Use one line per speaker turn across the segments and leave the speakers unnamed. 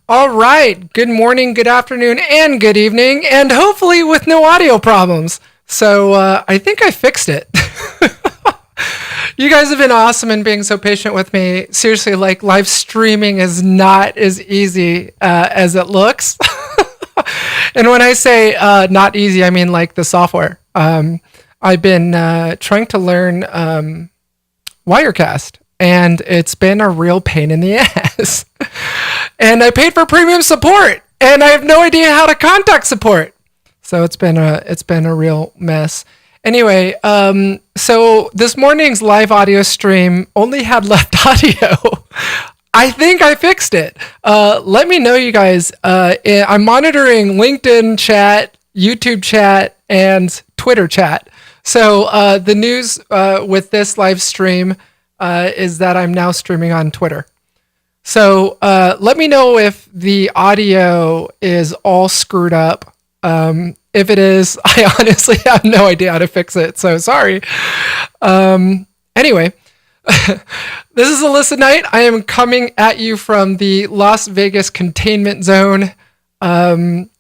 All right. Good morning, good afternoon, and good evening, and hopefully with no audio problems. So I think I fixed it. You guys have been awesome in being so patient with me. Seriously, like live streaming is not as easy as it looks. And when I say not easy, I mean like the software. I've been trying to learn Wirecast, and it's been a real pain in the ass. And I paid for premium support, and I have no idea how to contact support. So it's been a real mess. Anyway, so this morning's live audio stream only had left audio. I think I fixed it. Let me know, you guys. I'm monitoring LinkedIn chat, YouTube chat, and Twitter chat. So the news with this live stream is that I'm now streaming on Twitter. So let me know if the audio is all screwed up. If it is, I honestly have no idea how to fix it. So sorry. Anyway, this is Alissa Knight. I am coming at you from the Las Vegas containment zone.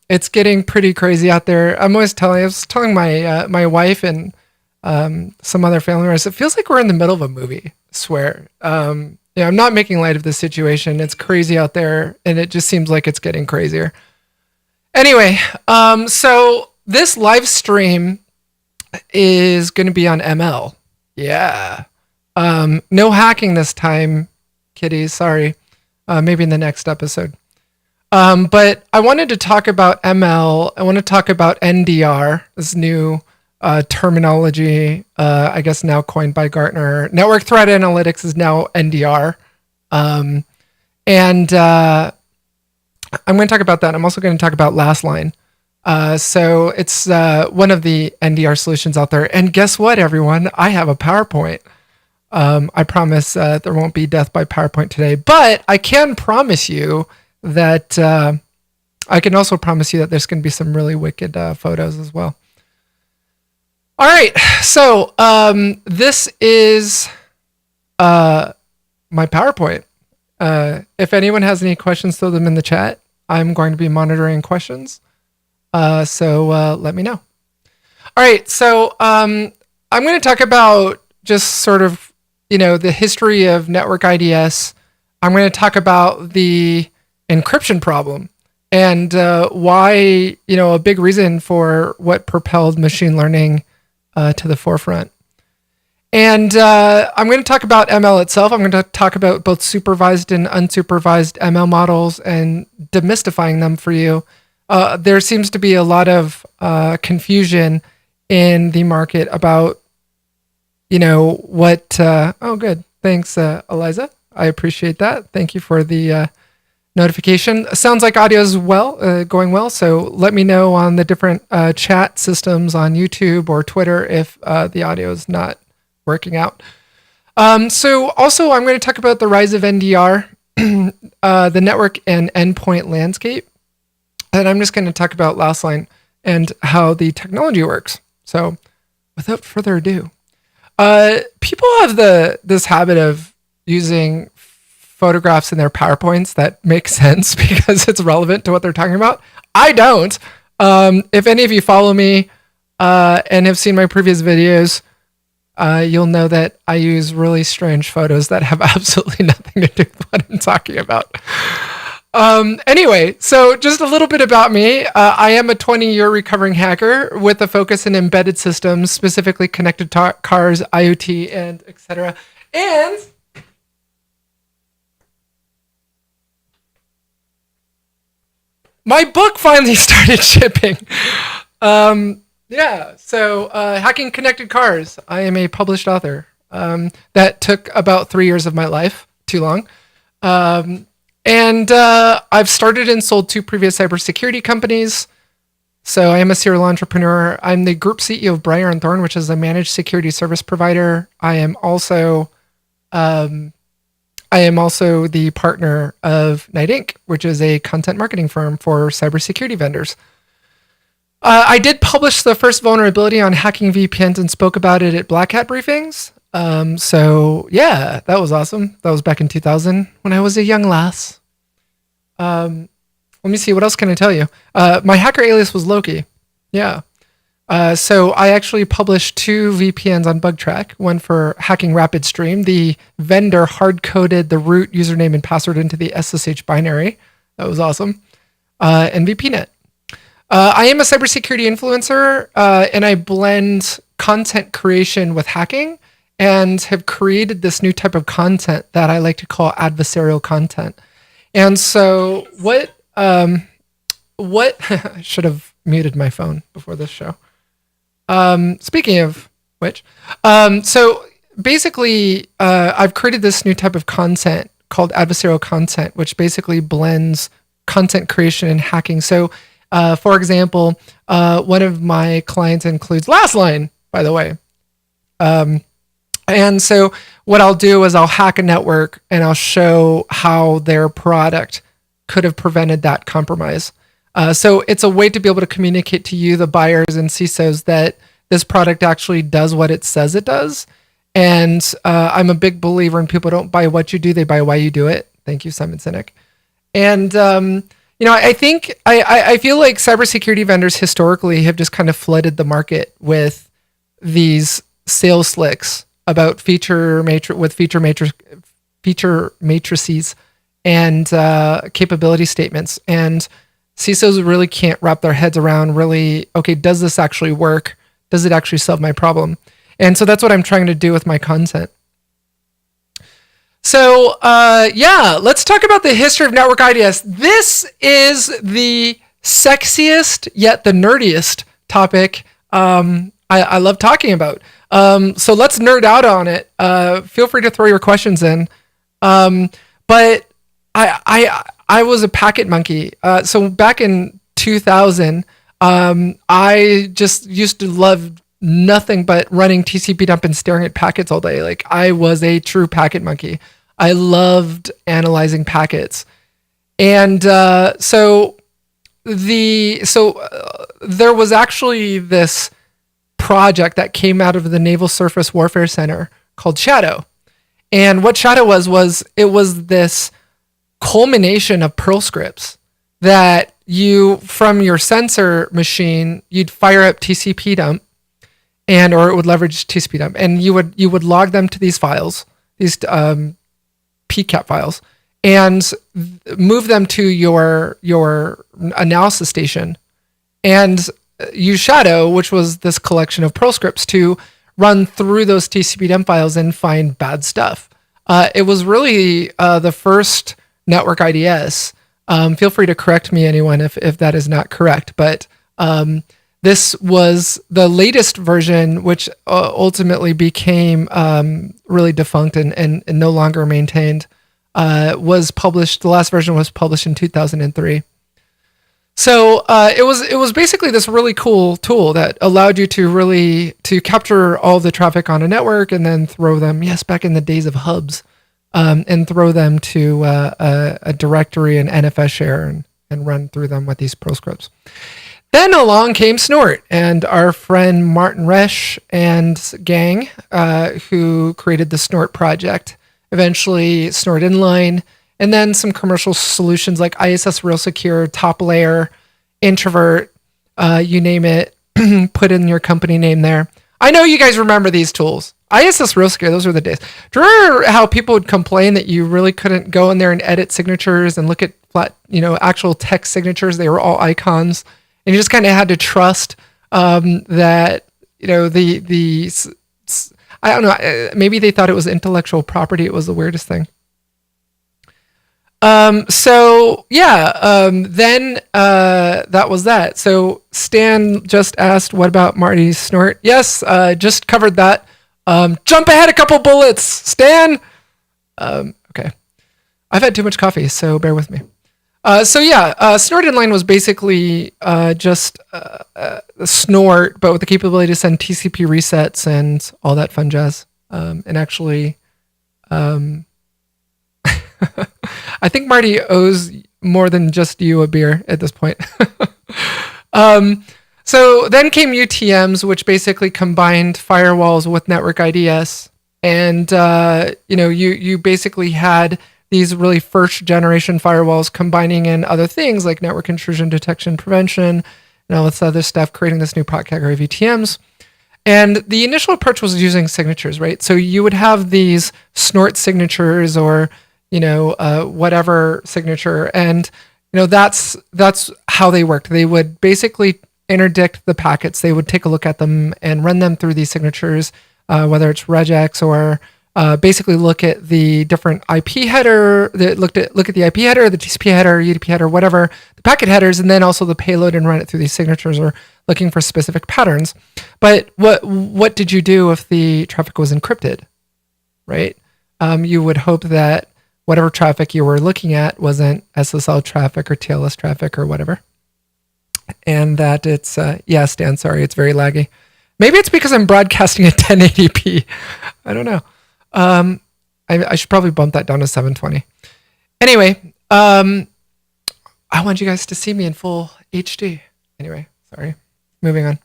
It's getting pretty crazy out there. I was telling my wife and some other family members, it feels like we're in the middle of a movie. I swear. Yeah, I'm not making light of the situation. It's crazy out there, and it just seems like it's getting crazier. Anyway, so this live stream is going to be on ML. Yeah. No hacking this time, kiddies. Sorry. Maybe in the next episode. But I wanted to talk about ML. I want to talk about NDR, this new terminology, I guess now coined by Gartner. Network Threat Analytics is now NDR. And I'm going to talk about that. I'm also going to talk about Last Line. So it's one of the NDR solutions out there. And guess what, everyone? I have a PowerPoint. I promise there won't be death by PowerPoint today. But I can promise you that I can also promise you that there's going to be some really wicked photos as well. All right, so this is my PowerPoint. If anyone has any questions, throw them in the chat. I'm going to be monitoring questions, so let me know. All right, so I'm going to talk about just sort of, the history of network IDS. I'm going to talk about the encryption problem and why, a big reason for what propelled machine learning to the forefront. And I'm going to talk about ML itself. I'm going to talk about both supervised and unsupervised ML models and demystifying them for you. There seems to be a lot of confusion in the market about, what... oh, good. Thanks, Eliza. I appreciate that. Thank you for the notification. Sounds like audio is going well. So let me know on the different chat systems on YouTube or Twitter if the audio is not working out. So also I'm going to talk about the rise of NDR, the network and endpoint landscape. And I'm just going to talk about Last Line and how the technology works. So without further ado, people have this habit of using photographs in their PowerPoints that make sense because it's relevant to what they're talking about. I don't. If any of you follow me and have seen my previous videos, you'll know that I use really strange photos that have absolutely nothing to do with what I'm talking about. Anyway, so just a little bit about me. I am a 20-year recovering hacker with a focus in embedded systems, specifically connected cars, IoT, and etc. And my book finally started shipping. So Hacking Connected Cars. I am a published author. That took about 3 years of my life, too long. And I've started and sold 2 previous cybersecurity companies. So I am a serial entrepreneur. I'm the group CEO of Briar and Thorn, which is a managed security service provider. I am also the partner of Night Inc., which is a content marketing firm for cybersecurity vendors. I did publish the first vulnerability on hacking VPNs and spoke about it at Black Hat briefings. So yeah, that was awesome. That was back in 2000 when I was a young lass. Let me see. What else can I tell you? My hacker alias was Loki. Yeah. So I actually published 2 VPNs on BugTrack, one for hacking RapidStream. The vendor hard-coded the root username and password into the SSH binary. That was awesome. And VPNet. I am a cybersecurity influencer, and I blend content creation with hacking and have created this new type of content that I like to call adversarial content. And so I should have muted my phone before this show. Speaking of which, so basically, I've created this new type of content called adversarial content, which basically blends content creation and hacking. So, for example, one of my clients includes Lastline, by the way. And so what I'll do is I'll hack a network and I'll show how their product could have prevented that compromise. So it's a way to be able to communicate to you, the buyers and CISOs, that this product actually does what it says it does. And I'm a big believer in people don't buy what you do, they buy why you do it. Thank you, Simon Sinek. And, I think I feel like cybersecurity vendors historically have just kind of flooded the market with these sales slicks about feature matrices and capability statements. And CISOs really can't wrap their heads around okay, does this actually work? Does it actually solve my problem? And so that's what I'm trying to do with my content. So, let's talk about the history of network IDS. This is the sexiest yet the nerdiest topic I love talking about. So let's nerd out on it. Feel free to throw your questions in. But I was a packet monkey. So back in 2000, I just used to love nothing but running TCP dump and staring at packets all day. Like, I was a true packet monkey. I loved analyzing packets. And there was actually this project that came out of the Naval Surface Warfare Center called Shadow. And what Shadow was this culmination of Perl scripts that you, from your sensor machine, you'd fire up TCP dump, or it would leverage TCP dump, and you would log them to these files, these PCAP files, and move them to your analysis station, and use Shadow, which was this collection of Perl scripts, to run through those TCP dump files and find bad stuff. It was really the first network IDS. Feel free to correct me, anyone, if that is not correct, but this was the latest version, which ultimately became really defunct and no longer maintained. Was published. The last version was published in 2003. So it was basically this really cool tool that allowed you to capture all the traffic on a network and then throw them. Yes, back in the days of hubs, and throw them to a directory and NFS share and run through them with these Perl scripts. Then along came Snort, and our friend Martin Resch and gang, who created the Snort project, eventually Snort Inline, and then some commercial solutions like ISS Real Secure, Top Layer, Introvert, you name it, put in your company name there. I know you guys remember these tools. ISS Real Secure, those were the days. Do you remember how people would complain that you really couldn't go in there and edit signatures and look at flat, actual text signatures? They were all icons. And you just kind of had to trust that, I don't know, maybe they thought it was intellectual property. It was the weirdest thing. Then that was that. So Stan just asked, what about Marty's Snort? Yes, just covered that. Jump ahead a couple bullets, Stan. Okay. I've had too much coffee, so bear with me. Snort Inline was basically just Snort, but with the capability to send TCP resets and all that fun jazz. And actually, I think Marty owes more than just you a beer at this point. So then came UTMs, which basically combined firewalls with network IDS. And, you basically had these really first generation firewalls combining in other things like network intrusion detection prevention and all this other stuff, creating this new product category VTMs. And the initial approach was using signatures, right? So you would have these snort signatures or, whatever signature. And, that's how they worked. They would basically interdict the packets. They would take a look at them and run them through these signatures, whether it's regex or basically look at the different IP header, look at the IP header, the TCP header, UDP header, whatever, the packet headers, and then also the payload and run it through these signatures or looking for specific patterns. But what did you do if the traffic was encrypted, right? You would hope that whatever traffic you were looking at wasn't SSL traffic or TLS traffic or whatever. And that it's, Stan, sorry, it's very laggy. Maybe it's because I'm broadcasting at 1080p. I don't know. I should probably bump that down to 720. Anyway, I want you guys to see me in full HD. Anyway, sorry. Moving on.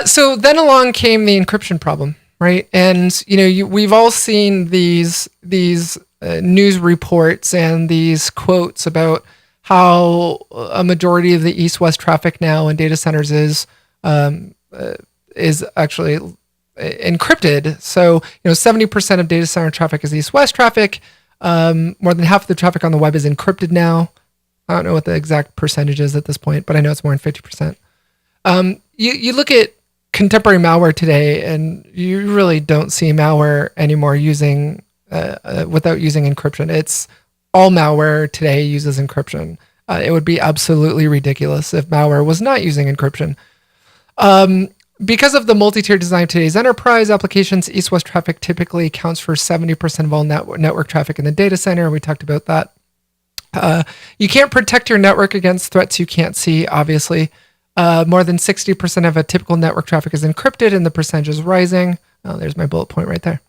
So then along came the encryption problem, right? And we've all seen these news reports and these quotes about how a majority of the east-west traffic now in data centers is actually encrypted. So 70% of data center traffic is east-west traffic. More than half of the traffic on the web is encrypted now. I don't know what the exact percentage is at this point, but I know it's more than 50%. You look at contemporary malware today, and you really don't see malware anymore using without using encryption. It's all malware today uses encryption. It would be absolutely ridiculous if malware was not using encryption. Because of the multi-tier design of today's enterprise applications, east-west traffic typically accounts for 70% of all network traffic in the data center. We talked about that. You can't protect your network against threats you can't see, obviously. More than 60% of a typical network traffic is encrypted, and the percentage is rising. Oh, there's my bullet point right there.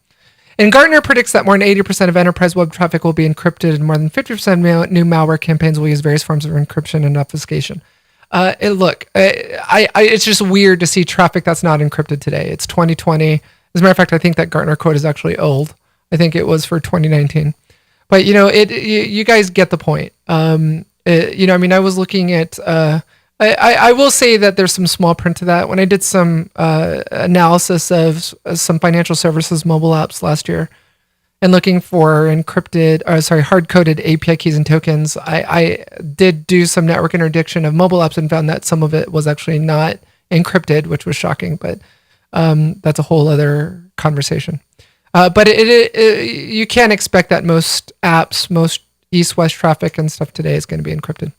And Gartner predicts that more than 80% of enterprise web traffic will be encrypted, and more than 50% of new malware campaigns will use various forms of encryption and obfuscation. It's just weird to see traffic that's not encrypted today. It's 2020. As a matter of fact, I think that Gartner quote is actually old. I think it was for 2019. But you guys get the point. I was looking at. I will say that there's some small print to that. When I did some analysis of some financial services mobile apps last year, and looking for hard-coded API keys and tokens, I did do some network interdiction of mobile apps and found that some of it was actually not encrypted, which was shocking. But that's a whole other conversation. But you can't expect that most apps, most east-west traffic and stuff today is going to be encrypted.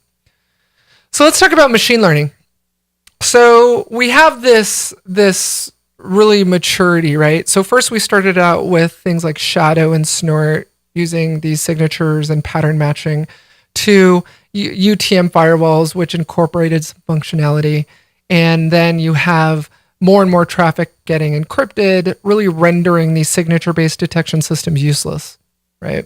So let's talk about machine learning. So we have this really maturity, right? So first we started out with things like shadow and snort, using these signatures and pattern matching, to UTM firewalls, which incorporated some functionality. And then you have more and more traffic getting encrypted, really rendering these signature-based detection systems useless, right?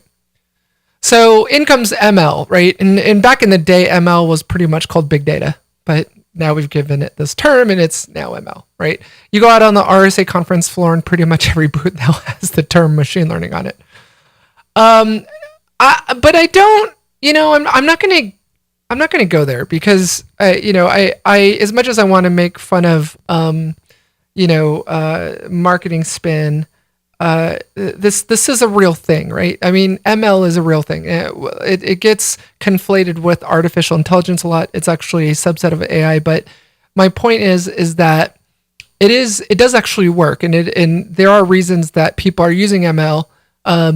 So in comes ML, right? And back in the day, ML was pretty much called big data, but now we've given it this term and it's now ML, right? You go out on the RSA conference floor and pretty much every booth now has the term machine learning on it. But I don't, I'm not going to go there because, I as much as I want to make fun of, marketing spin, this is a real thing, right? I mean, ML is a real thing. It gets conflated with artificial intelligence a lot. It's actually a subset of AI, but my point is that it does actually work, and there are reasons that people are using ML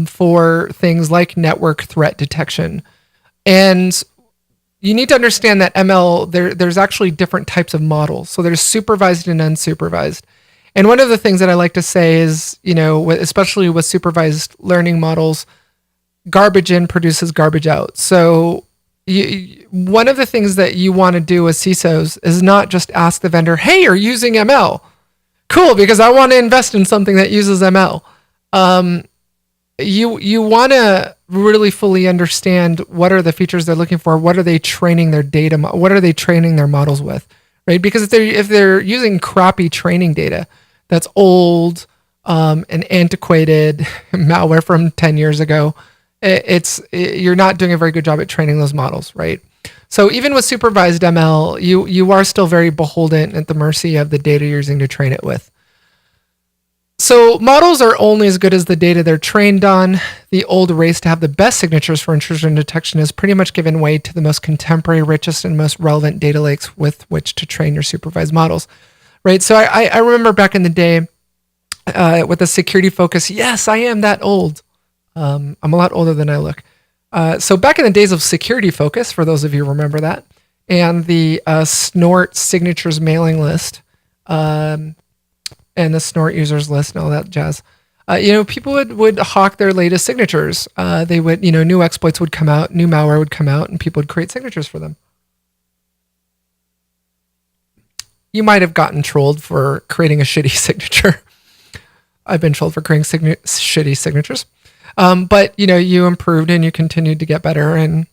for things like network threat detection. And you need to understand that ML, there's actually different types of models. So there's supervised and unsupervised. And one of the things that I like to say is, especially with supervised learning models, garbage in produces garbage out. So one of the things that you want to do as CISOs is not just ask the vendor, hey, you're using ML. Cool, because I want to invest in something that uses ML. You want to really fully understand what are the features they're looking for, what are they training their data, what are they training their models with, right? Because if they're using crappy training data that's old and antiquated malware from 10 years ago, you're not doing a very good job at training those models, right? So even with supervised ML, you are still very beholden at the mercy of the data you're using to train it with. So models are only as good as the data they're trained on. The old race to have the best signatures for intrusion detection has pretty much given way to the most contemporary, richest, and most relevant data lakes with which to train your supervised models, right? So I remember back in the day with the security focus. Yes, I am that old. I'm a lot older than I look. So back in the days of security focus, for those of you who remember that, and the Snort signatures mailing list, and the Snort users list and all that jazz. People would hawk their latest signatures. They would, new exploits would come out, new malware would come out, and people would create signatures for them. You might have gotten trolled for creating a shitty signature. I've been trolled for creating shitty signatures. But, you improved and you continued to get better and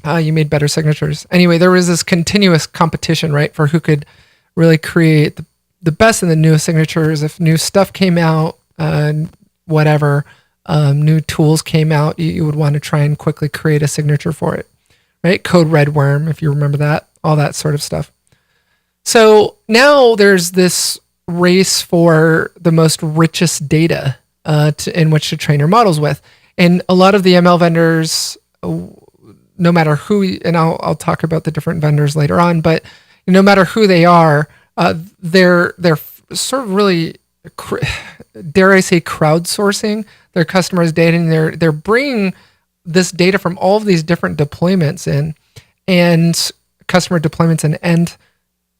you made better signatures. Anyway, there was this continuous competition, right, for who could really create the best and the newest signatures. If new stuff came out, whatever, new tools came out, you would want to try and quickly create a signature for it, right? Code Red Worm, if you remember that, all that sort of stuff. So now there's this race for the most richest data in which to train your models with. And a lot of the ML vendors, no matter who, and I'll talk about the different vendors later on, but no matter who they are, they're sort of really, dare I say, crowdsourcing their customers' data, and they're bringing this data from all of these different deployments in, and customer deployments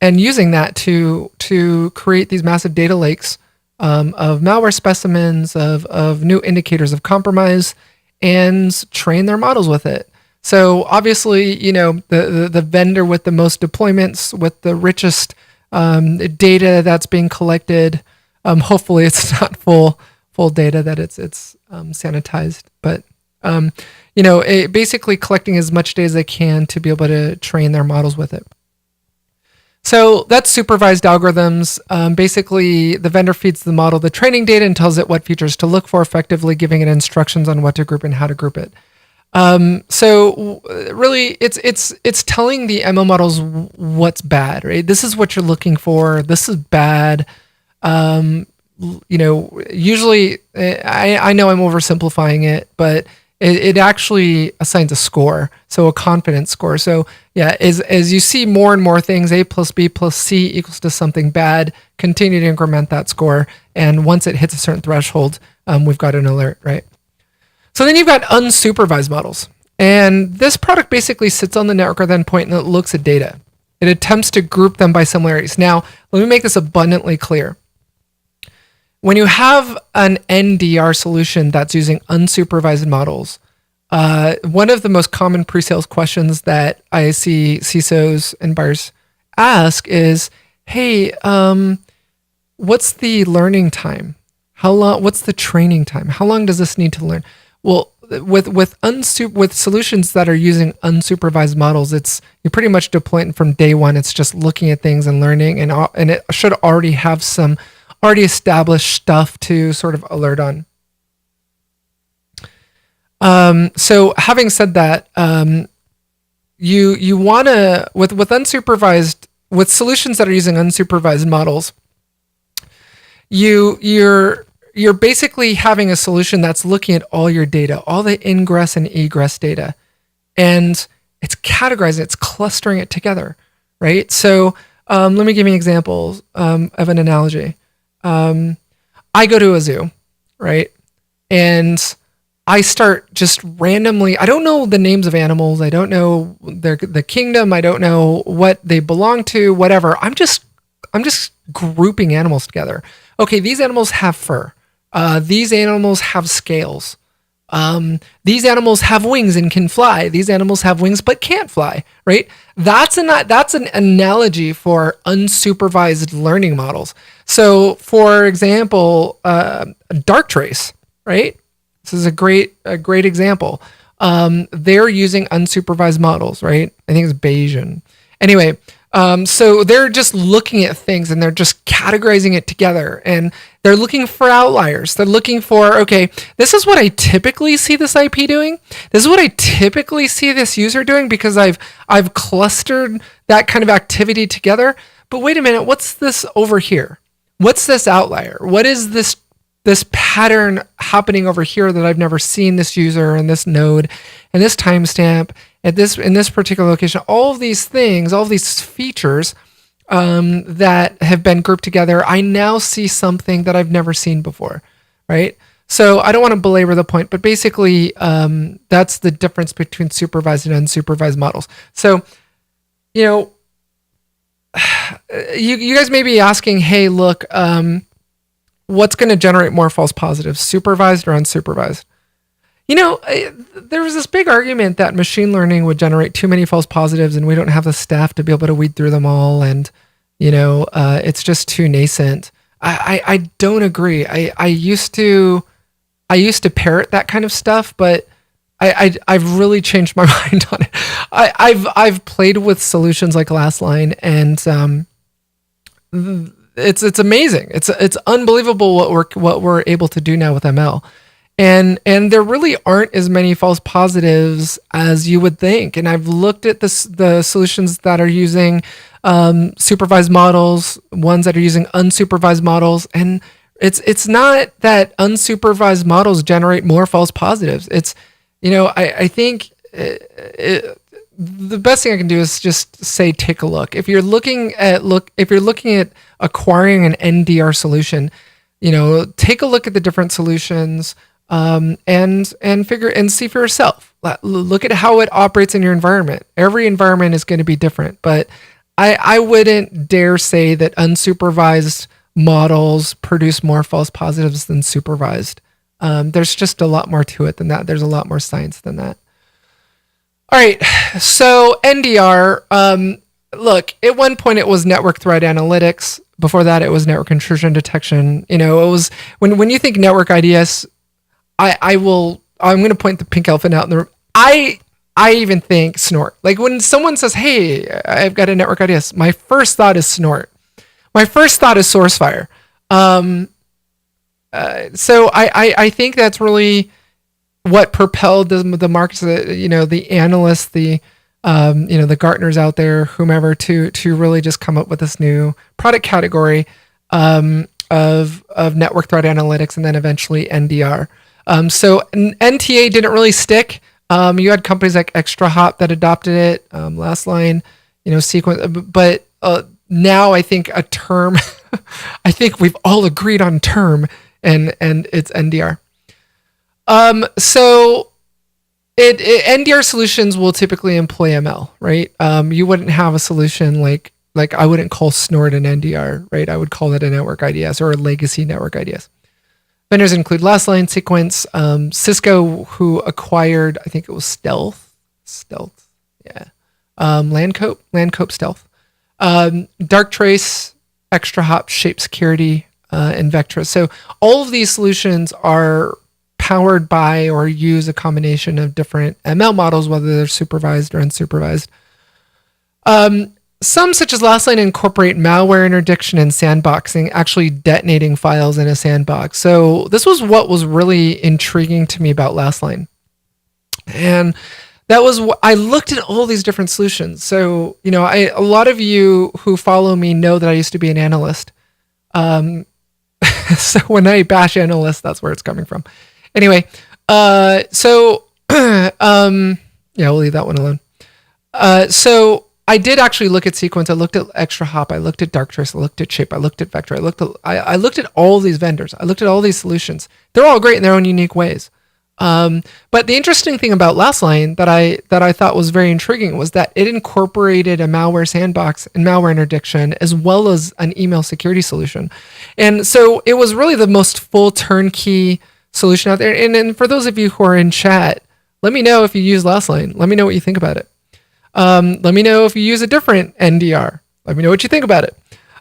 and using that to create these massive data lakes of malware specimens, of new indicators of compromise, and train their models with it. So obviously, the vendor with the most deployments, with the richest data that's being collected. Hopefully, it's not full data, that it's sanitized, but basically collecting as much data as they can to be able to train their models with it. So that's supervised algorithms. Basically, the vendor feeds the model the training data and tells it what features to look for, effectively giving it instructions on what to group and how to group it. So really, it's telling the ML models what's bad, right? This is what you're looking for. This is bad. Usually, I know I'm oversimplifying it, but it actually assigns a score, so a confidence score. So yeah, as you see more and more things, A plus B plus C equals to something bad, continue to increment that score, and once it hits a certain threshold, we've got an alert, right? So then you've got unsupervised models, and this product basically sits on the network or endpoint and it looks at data. It attempts to group them by similarities. Now, let me make this abundantly clear. When you have an NDR solution that's using unsupervised models, one of the most common pre-sales questions that I see CISOs and buyers ask is, hey, what's the learning time? How long? What's the training time? How long does this need to learn? Well, with solutions that are using unsupervised models, you're pretty much deploying from day one. It's just looking at things and learning, and it should already have some already established stuff to sort of alert on. So having said that, you want to with unsupervised, with solutions that are using unsupervised models, you're basically having a solution that's looking at all your data, all the ingress and egress data, and it's categorizing, it's clustering it together, right? So let me give you an example of an analogy. I go to a zoo, right? And I start just randomly, I don't know the names of animals. I don't know the kingdom. I don't know what they belong to, whatever. I'm just grouping animals together. Okay, these animals have fur. These animals have scales. These animals have wings and can fly. These animals have wings but can't fly, right? That's an analogy for unsupervised learning models. So, for example, Dark Trace, right? This is a great example. They're using unsupervised models, right? I think it's Bayesian. Anyway, So they're just looking at things and they're just categorizing it together, and they're looking for outliers. They're looking for, okay, this is what I typically see this IP doing. This is what I typically see this user doing because I've clustered that kind of activity together. But wait a minute, what's this over here? What's this outlier? What is this pattern happening over here that I've never seen this user and this node and this timestamp at this in this particular location? All of these things, all of these features that have been grouped together, I now see something that I've never seen before, right? So I don't want to belabor the point, but basically that's the difference between supervised and unsupervised models. So, you guys may be asking, hey, look, what's going to generate more false positives, supervised or unsupervised? There was this big argument that machine learning would generate too many false positives and we don't have the staff to be able to weed through them all. And, it's just too nascent. I don't agree. I used to parrot that kind of stuff, but I've really changed my mind on it. I've played with solutions like Lastline, and it's amazing. It's unbelievable what we're able to do now with ML. And there really aren't as many false positives as you would think. And I've looked at the solutions that are using supervised models, ones that are using unsupervised models, and it's not that unsupervised models generate more false positives. It's, I think the best thing I can do is just say, take a look. If you're looking at acquiring an NDR solution, take a look at the different solutions. And figure and see for yourself. Look at how it operates in your environment. Every environment is going to be different, but I wouldn't dare say that unsupervised models produce more false positives than supervised. There's just a lot more to it than that. There's a lot more science than that. All right, so NDR. Look, at one point it was network threat analytics. Before that, it was network intrusion detection. It was when you think network IDS. I'm going to point the pink elephant out in the room. I even think snort. Like when someone says, hey, I've got a network IDS, my first thought is snort. My first thought is SourceFire. So I think that's really what propelled the markets, the analysts, the Gartners out there, whomever, to really just come up with this new product category of network threat analytics, and then eventually NDR. So NTA didn't really stick. You had companies like ExtraHop that adopted it, Lastline, Sequence, but now I think a term, I think we've all agreed on term, and it's NDR. So NDR solutions will typically employ ML, right? You wouldn't have a solution like I wouldn't call Snort an NDR, right? I would call it a network IDS or a legacy network IDS. Vendors include Lastline, Sequence, Cisco, who acquired, I think it was Stealth, yeah, Landcope Stealth, Darktrace, ExtraHop, Shape Security, and Vectra. So all of these solutions are powered by or use a combination of different ML models, whether they're supervised or unsupervised. Some, such as Lastline, incorporate malware interdiction and sandboxing, actually detonating files in a sandbox. So this was what was really intriguing to me about Lastline. And that was what I looked at all these different solutions. So, a lot of you who follow me know that I used to be an analyst. So when I bash analysts, that's where it's coming from. Anyway, yeah, we'll leave that one alone. So I did actually look at Sequence. I looked at ExtraHop. I looked at Darktrace. I looked at Shape. I looked at Vectra. I looked at all these vendors. I looked at all these solutions. They're all great in their own unique ways. But the interesting thing about Lastline that I thought was very intriguing was that it incorporated a malware sandbox and malware interdiction, as well as an email security solution. And so it was really the most full turnkey solution out there. And for those of you who are in chat, let me know if you use Lastline. Let me know what you think about it. Let me know if you use a different NDR. Let me know what you think about it.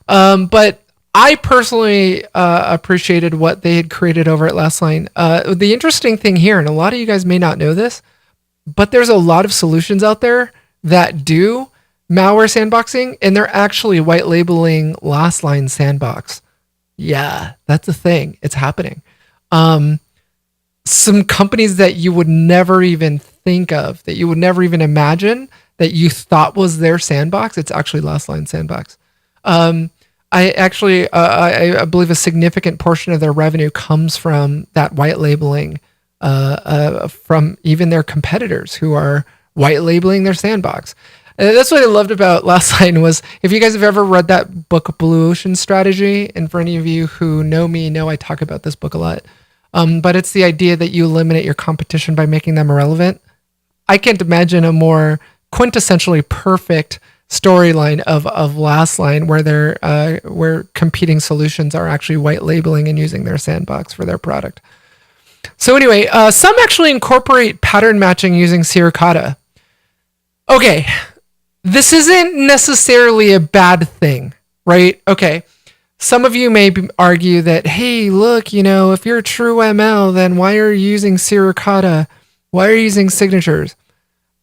But I personally appreciated what they had created over at Lastline. The interesting thing here, and a lot of you guys may not know this, but there's a lot of solutions out there that do malware sandboxing, and they're actually white labeling last line sandbox. Yeah, that's a thing. It's happening. Some companies that you would never even think of, that you would never even imagine, that you thought was their sandbox, it's actually last line sandbox. I actually, I believe a significant portion of their revenue comes from that white labeling, from even their competitors who are white labeling their sandbox. And that's what I loved about Last Line was, if you guys have ever read that book, Blue Ocean Strategy, and for any of you who know me, know I talk about this book a lot. But it's the idea that you eliminate your competition by making them irrelevant. I can't imagine a more quintessentially perfect storyline of Last Line where competing solutions are actually white labeling and using their sandbox for their product. So anyway, some actually incorporate pattern matching using Suricata. Okay, this isn't necessarily a bad thing, right? Okay, some of you may argue that, hey, look, if you're a true ML, then why are you using Suricata? Why are you using signatures?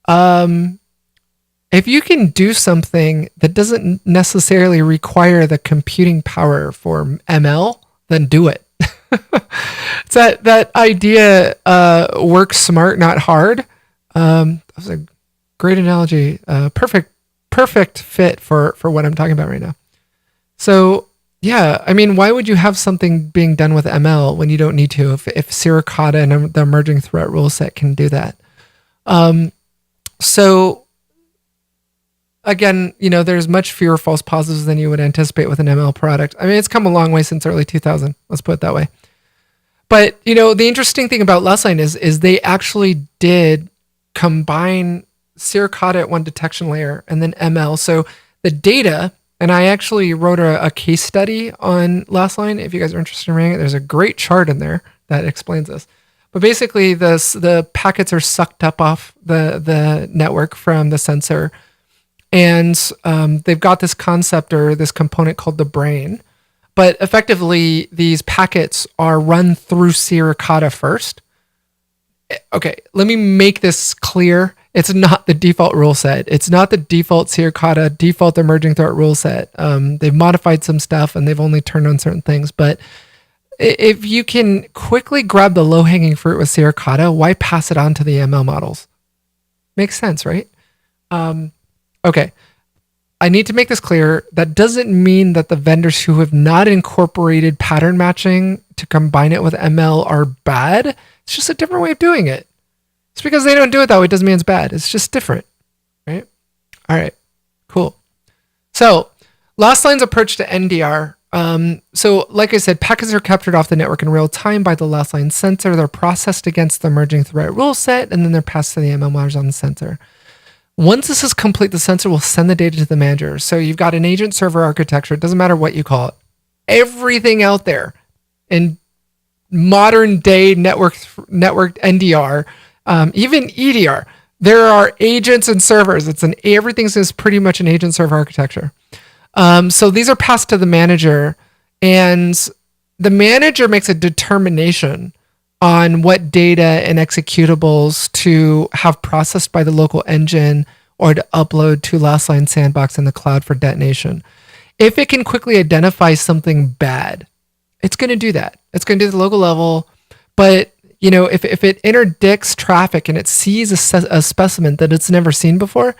If you can do something that doesn't necessarily require the computing power for ML, then do it. It's that idea, work smart, not hard. That was a great analogy. Perfect fit for what I'm talking about right now. So yeah, I mean, why would you have something being done with ML when you don't need to? If Suricata and the emerging threat rule set can do that. So again, there's much fewer false positives than you would anticipate with an ML product. I mean, it's come a long way since early 2000. Let's put it that way. But the interesting thing about Lastline is they actually did combine Suricata at one detection layer and then ML. So the data, and I actually wrote a case study on Lastline. If you guys are interested in reading it, there's a great chart in there that explains this. But basically, the packets are sucked up off the network from the sensor, and they've got this concept or this component called the brain. But effectively, these packets are run through Suricata first. Okay, let me make this clear. It's not the default rule set. It's not the default Suricata, default emerging threat rule set. They've modified some stuff and they've only turned on certain things. But if you can quickly grab the low-hanging fruit with Suricata, why pass it on to the ML models? Makes sense, right? Okay. I need to make this clear. That doesn't mean that the vendors who have not incorporated pattern matching to combine it with ML are bad. It's just a different way of doing it. It's because they don't do it that way doesn't mean it's bad. It's just different, right? All right, cool. So Lastline's approach to NDR. So like I said, packets are captured off the network in real time by the Lastline sensor. They're processed against the emerging threat rule set, and then they're passed to the ML monitors on the sensor. Once this is complete, the sensor will send the data to the manager. So you've got an agent server architecture. It doesn't matter what you call it. Everything out there in modern day network NDR, even EDR, there are agents and servers. Everything's is pretty much an agent server architecture. So these are passed to the manager, and the manager makes a determination on what data and executables to have processed by the local engine or to upload to Lastline Sandbox in the cloud for detonation. If it can quickly identify something bad, it's going to do that. It's going to do the local level. But if it interdicts traffic and it sees a specimen that it's never seen before,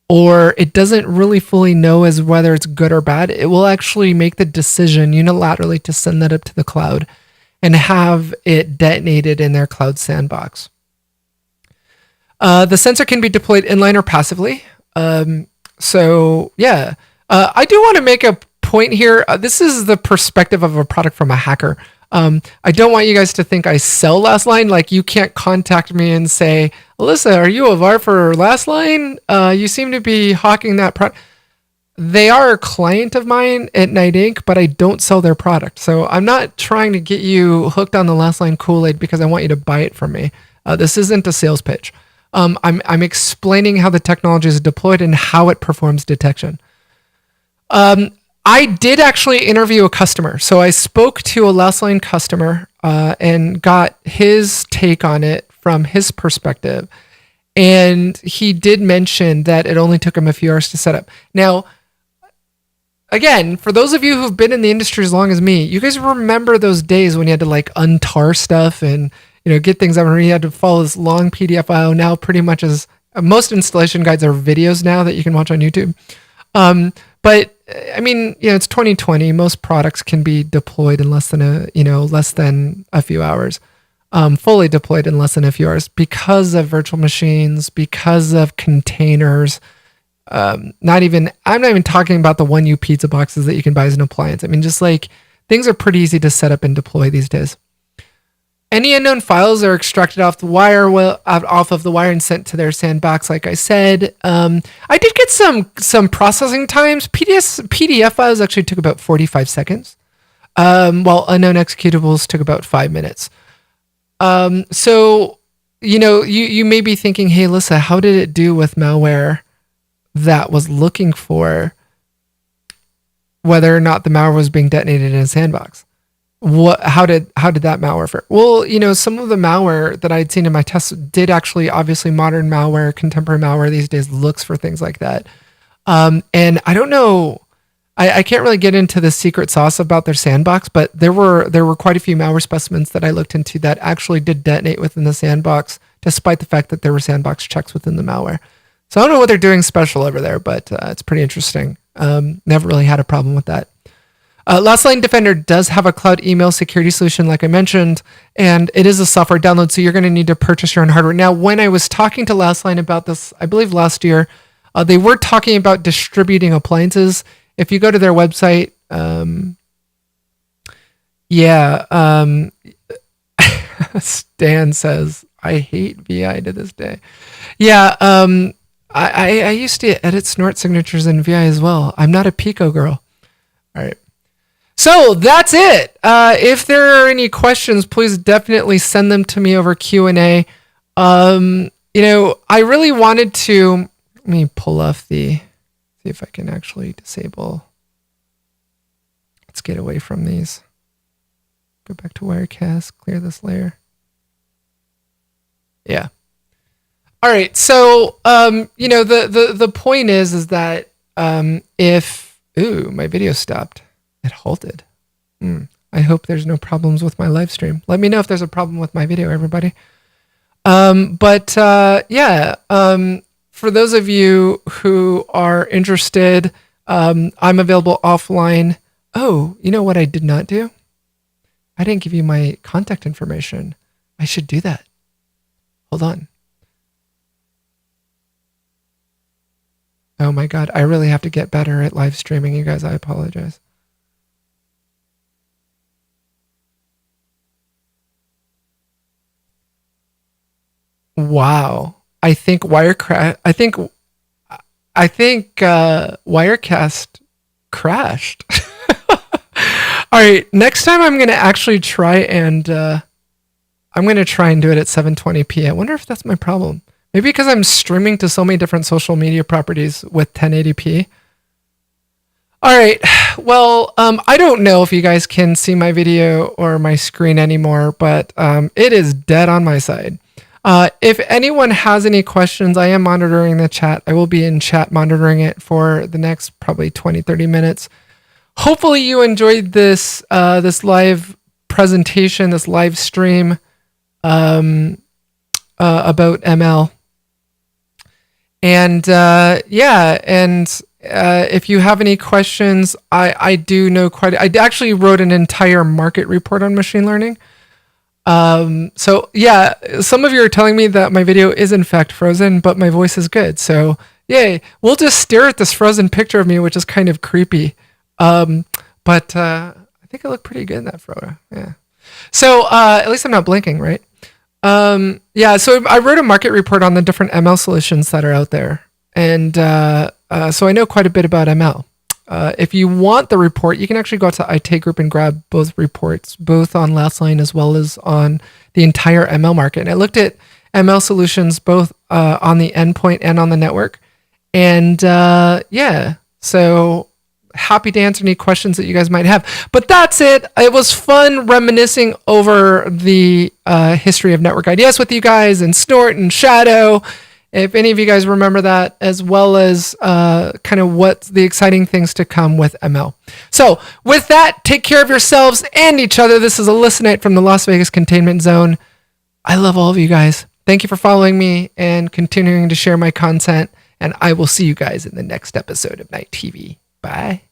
or it doesn't really fully know as whether it's good or bad, it will actually make the decision unilaterally to send that up to the cloud and have it detonated in their cloud sandbox. The sensor can be deployed inline or passively. So yeah, I do want to make a point here. This is the perspective of a product from a hacker. I don't want you guys to think I sell Lastline. Like, you can't contact me and say, Alissa, are you a VAR for Lastline? You seem to be hawking that product. They are a client of mine at Night Inc., but I don't sell their product. So I'm not trying to get you hooked on the Lastline Kool-Aid because I want you to buy it from me. This isn't a sales pitch. I'm explaining how the technology is deployed and how it performs detection. I did actually interview a customer. So I spoke to a Lastline customer and got his take on it from his perspective. And he did mention that it only took him a few hours to set up. Now, again, for those of you who've been in the industry as long as me, you guys remember those days when you had to like untar stuff and get things out, and you had to follow this long PDF file. Now, pretty much as most installation guides are videos now that you can watch on YouTube. But I mean, it's 2020. Most products can be deployed in less than a few hours. Fully deployed in less than a few hours because of virtual machines, because of containers. I'm not even talking about the 1U pizza boxes that you can buy as an appliance. I mean, just like things are pretty easy to set up and deploy these days. Any unknown files are extracted off the wire, off of the wire, and sent to their sandbox. Like I said, I did get some processing times. PDF files actually took about 45 seconds, while unknown executables took about 5 minutes. So you may be thinking, hey, Alissa, how did it do with malware that was looking for whether or not the malware was being detonated in a sandbox? How did that malware fare? Well, some of the malware that I'd seen in my tests did actually, obviously, modern malware, contemporary malware these days looks for things like that. And I don't know, I can't really get into the secret sauce about their sandbox, but there were quite a few malware specimens that I looked into that actually did detonate within the sandbox, despite the fact that there were sandbox checks within the malware. So I don't know what they're doing special over there, but it's pretty interesting. Never really had a problem with that. Lastline Defender does have a cloud email security solution, like I mentioned, and it is a software download, so you're going to need to purchase your own hardware. Now, when I was talking to Lastline about this, I believe last year, they were talking about distributing appliances. If you go to their website, Stan says, I hate VI to this day. Yeah, I used to edit snort signatures in VI as well. I'm not a Pico girl. All right. So that's it. If there are any questions, please definitely send them to me over Q&A. I really wanted to, let me pull off see if I can actually disable. Let's get away from these. Go back to Wirecast, clear this layer. Yeah. All right. So, the point is that if, my video stopped. It halted. I hope there's no problems with my live stream. Let me know if there's a problem with my video, everybody. For those of you who are interested, I'm available offline. Oh, you know what I did not do? I didn't give you my contact information. I should do that. Hold on. Oh my God, I really have to get better at live streaming, you guys. I apologize. Wow. I think Wirecast crashed. All right, next time I'm going to actually try and do it at 720p. I wonder if that's my problem. Maybe because I'm streaming to so many different social media properties with 1080p. All right. Well, I don't know if you guys can see my video or my screen anymore, but it is dead on my side. If anyone has any questions, I am monitoring the chat. I will be in chat monitoring it for the next probably 20, 30 minutes. Hopefully you enjoyed this live presentation, this live stream about ML. And if you have any questions, I do know I actually wrote an entire market report on machine learning. So yeah, some of you are telling me that my video is in fact frozen, but my voice is good. So yay, we'll just stare at this frozen picture of me, which is kind of creepy. But I think I look pretty good in that photo. Yeah. So at least I'm not blinking, right? So I wrote a market report on the different ML solutions that are out there. And so I know quite a bit about ML. If you want the report, you can actually go to IT Group and grab both reports, both on Lastline as well as on the entire ML market. And I looked at ML solutions both on the endpoint and on the network. And so happy to answer any questions that you guys might have. But that's it. It was fun reminiscing over the history of network ideas with you guys and Snort and Shadow if any of you guys remember that, as well as kind of what the exciting things to come with ML. So with that, take care of yourselves and each other. This is Alissa Knight from the Las Vegas Containment Zone. I love all of you guys. Thank you for following me and continuing to share my content. And I will see you guys in the next episode of Night TV. Bye.